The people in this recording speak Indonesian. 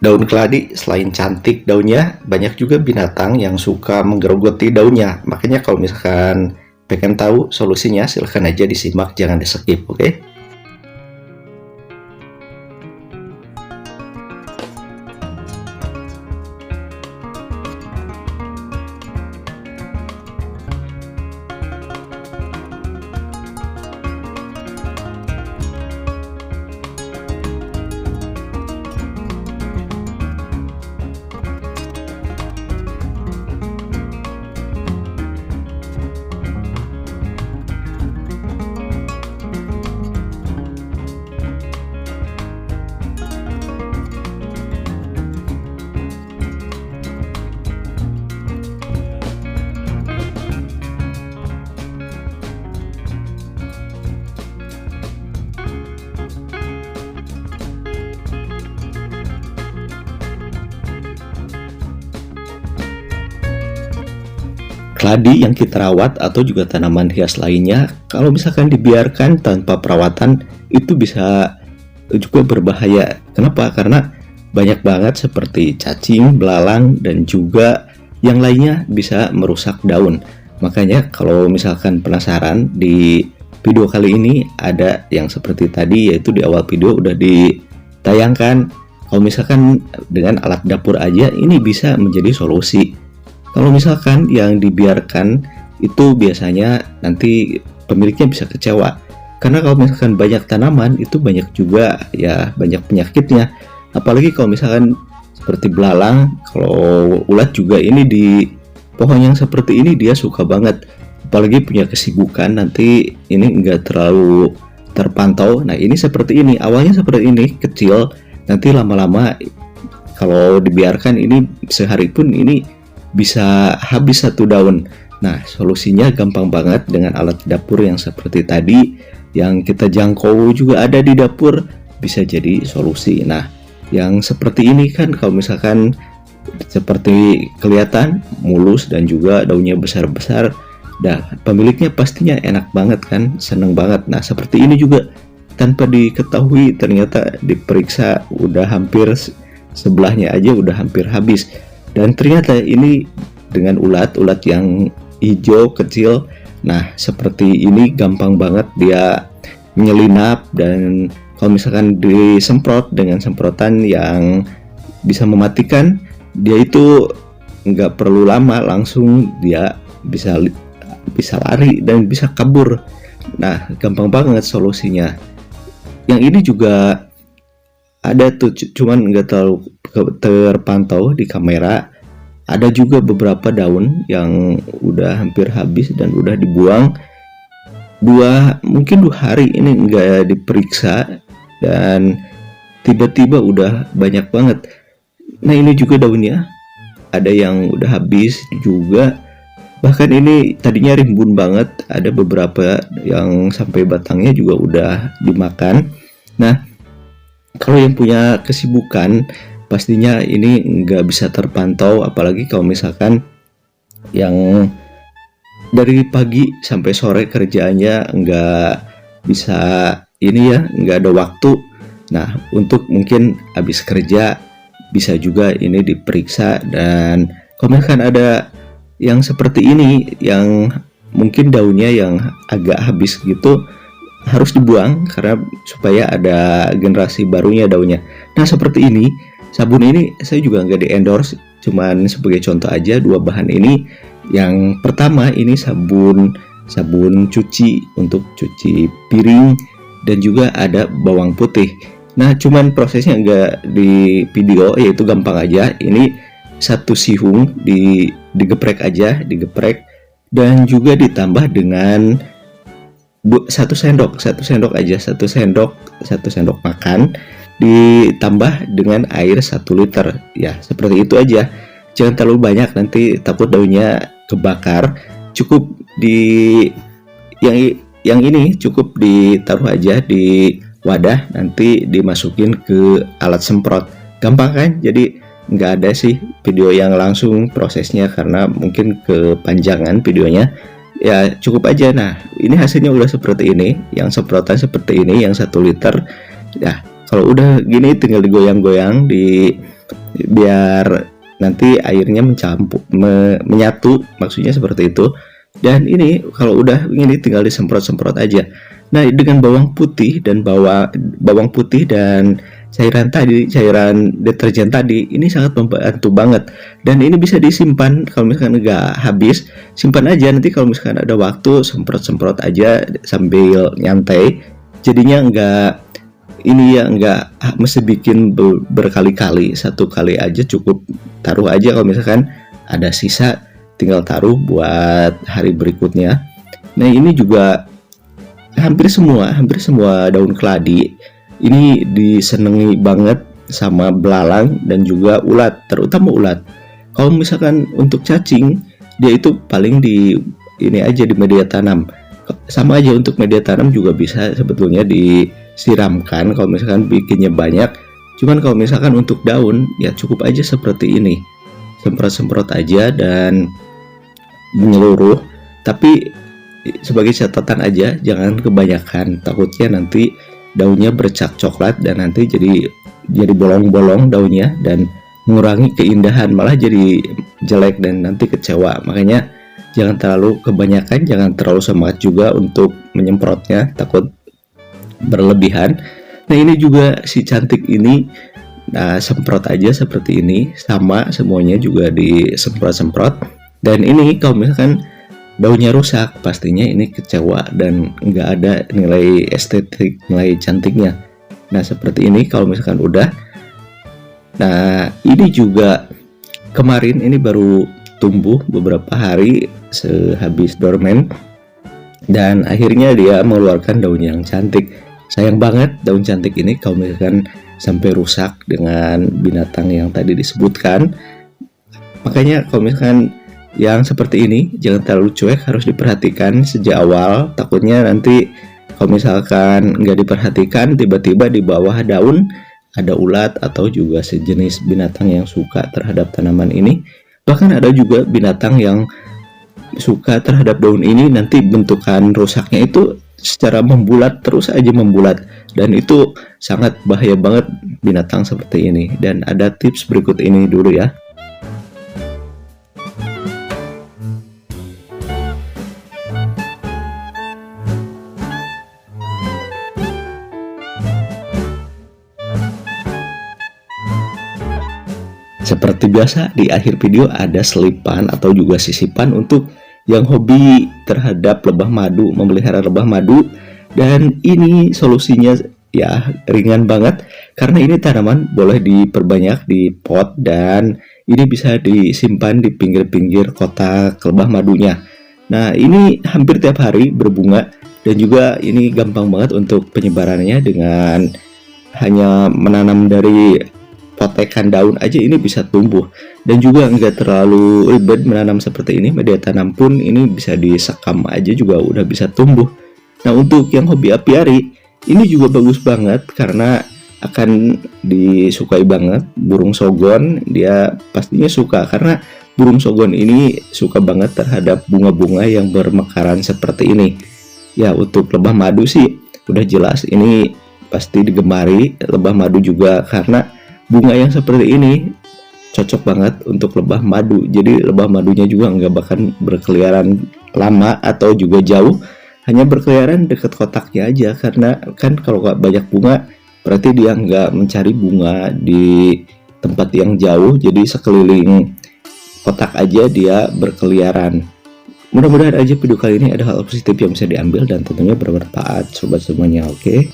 Daun keladi selain cantik daunnya, banyak juga binatang yang suka menggerogoti daunnya. Makanya kalau misalkan pengen tahu solusinya, silahkan aja disimak, jangan di skip, oke? Keladi yang kita rawat atau juga tanaman hias lainnya, kalau misalkan dibiarkan tanpa perawatan, itu bisa juga berbahaya. Kenapa? Karena banyak banget seperti cacing, belalang, dan juga yang lainnya bisa merusak daun. Makanya kalau misalkan penasaran, di video kali ini ada yang seperti tadi, yaitu di awal video udah ditayangkan. Kalau misalkan dengan alat dapur aja, ini bisa menjadi solusi. Kalau misalkan yang dibiarkan itu biasanya nanti pemiliknya bisa kecewa. Karena kalau misalkan banyak tanaman itu banyak juga ya banyak penyakitnya. Apalagi kalau misalkan seperti belalang, kalau ulat juga ini di pohon yang seperti ini dia suka banget. Apalagi punya kesibukan nanti ini enggak terlalu terpantau. Nah ini seperti ini, awalnya seperti ini kecil, nanti lama-lama kalau dibiarkan ini sehari pun ini bisa habis satu daun. Nah solusinya gampang banget dengan alat dapur yang seperti tadi yang kita jangkau juga ada di dapur, bisa jadi solusi. Nah yang seperti ini kan kalau misalkan seperti kelihatan mulus dan juga daunnya besar-besar, nah pemiliknya pastinya enak banget kan, seneng banget. Nah seperti ini juga tanpa diketahui ternyata diperiksa udah hampir sebelahnya aja udah hampir habis. Dan ternyata ini dengan ulat yang hijau kecil. Nah seperti ini gampang banget dia menyelinap, dan kalau misalkan disemprot dengan semprotan yang bisa mematikan, dia itu nggak perlu lama langsung dia bisa lari dan bisa kabur. Nah gampang banget solusinya. Yang ini juga ada tuh, cuman nggak terlalu terpantau di kamera. Ada juga beberapa daun yang udah hampir habis dan udah dibuang mungkin 2 hari ini nggak diperiksa, dan tiba-tiba udah banyak banget. Nah ini juga daunnya ada yang udah habis juga, bahkan ini tadinya rimbun banget, ada beberapa yang sampai batangnya juga udah dimakan. Nah kalau yang punya kesibukan pastinya ini nggak bisa terpantau, apalagi kalau misalkan yang dari pagi sampai sore kerjaannya nggak bisa ini ya, nggak ada waktu. Nah untuk mungkin habis kerja bisa juga ini diperiksa, dan kalau misalkan ada yang seperti ini yang mungkin daunnya yang agak habis gitu, harus dibuang karena supaya ada generasi barunya daunnya. Nah seperti ini, sabun ini saya juga nggak di endorse, cuman sebagai contoh aja 2 bahan ini. Yang pertama ini sabun cuci untuk cuci piring, dan juga ada bawang putih. Nah cuman prosesnya nggak di video, yaitu gampang aja. Ini 1 sihung digeprek aja, dan juga ditambah dengan 1 sendok aja, 1 sendok makan, ditambah dengan air 1 liter ya, seperti itu aja. Jangan terlalu banyak, nanti takut daunnya kebakar. Cukup di yang ini cukup ditaruh aja di wadah, nanti dimasukin ke alat semprot. Gampang kan? Jadi nggak ada sih video yang langsung prosesnya karena mungkin kepanjangan videonya. Ya cukup aja. Nah ini hasilnya udah seperti ini, yang semprotan seperti ini, yang 1 liter. Ya kalau udah gini tinggal digoyang-goyang di biar nanti airnya menyatu, maksudnya seperti itu. Dan ini kalau udah ini tinggal disemprot-semprot aja. Nah, dengan bawang putih dan bawang putih dan cairan deterjen tadi, ini sangat membantu banget. Dan ini bisa disimpan, kalau misalkan nggak habis, simpan aja, nanti kalau misalkan ada waktu semprot-semprot aja sambil nyantai. Jadinya nggak mesti bikin berkali-kali, satu kali aja cukup. Taruh aja, kalau misalkan ada sisa tinggal taruh buat hari berikutnya. Nah, ini juga hampir semua daun keladi ini disenangi banget sama belalang dan juga ulat, terutama ulat. Kalau misalkan untuk cacing, dia itu paling di media tanam. Sama aja untuk media tanam juga bisa sebetulnya disiramkan kalau misalkan bikinnya banyak. Cuman kalau misalkan untuk daun, ya cukup aja seperti ini, semprot-semprot aja dan menyeluruh. Tapi sebagai catatan aja, jangan kebanyakan, takutnya nanti daunnya bercak coklat dan nanti jadi bolong-bolong daunnya dan mengurangi keindahan, malah jadi jelek dan nanti kecewa. Makanya jangan terlalu kebanyakan, jangan terlalu semangat juga untuk menyemprotnya, takut berlebihan. Nah, ini juga si cantik ini, nah semprot aja seperti ini, sama semuanya juga disemprot-semprot. Dan ini kalau misalkan daunnya rusak, pastinya ini kecewa dan nggak ada nilai estetik, nilai cantiknya. Nah, seperti ini kalau misalkan udah. Nah, ini juga kemarin ini baru tumbuh beberapa hari sehabis dormen dan akhirnya dia mengeluarkan daun yang cantik. Sayang banget daun cantik ini kalau misalkan sampai rusak dengan binatang yang tadi disebutkan. Makanya kalau misalkan yang seperti ini jangan terlalu cuek, harus diperhatikan sejak awal. Takutnya nanti kalau misalkan nggak diperhatikan, tiba-tiba di bawah daun ada ulat atau juga sejenis binatang yang suka terhadap tanaman ini. Bahkan ada juga binatang yang suka terhadap daun ini, nanti bentukan rusaknya itu secara membulat, terus aja membulat, dan itu sangat bahaya banget binatang seperti ini. Dan ada tips berikut ini dulu ya. Seperti biasa, di akhir video ada selipan atau juga sisipan untuk yang hobi terhadap lebah madu, memelihara lebah madu. Dan ini solusinya ya ringan banget, karena ini tanaman boleh diperbanyak di pot dan ini bisa disimpan di pinggir-pinggir kotak lebah madunya. Nah, ini hampir tiap hari berbunga dan juga ini gampang banget untuk penyebarannya, dengan hanya menanam dari potekan daun aja ini bisa tumbuh. Dan juga nggak terlalu ribet menanam seperti ini, media tanam pun ini bisa disekam aja juga udah bisa tumbuh. Nah, untuk yang hobi apiari ini juga bagus banget karena akan disukai banget burung sogon. Dia pastinya suka karena burung sogon ini suka banget terhadap bunga-bunga yang bermekaran seperti ini. Ya, untuk lebah madu sih udah jelas ini pasti digemari lebah madu juga, karena bunga yang seperti ini cocok banget untuk lebah madu. Jadi lebah madunya juga nggak bakal berkeliaran lama atau juga jauh, hanya berkeliaran dekat kotaknya aja. Karena kan kalau nggak banyak bunga berarti dia nggak mencari bunga di tempat yang jauh, jadi sekeliling kotak aja dia berkeliaran. Mudah-mudahan aja video kali ini ada hal positif yang bisa diambil dan tentunya bermanfaat sobat semuanya. Oke.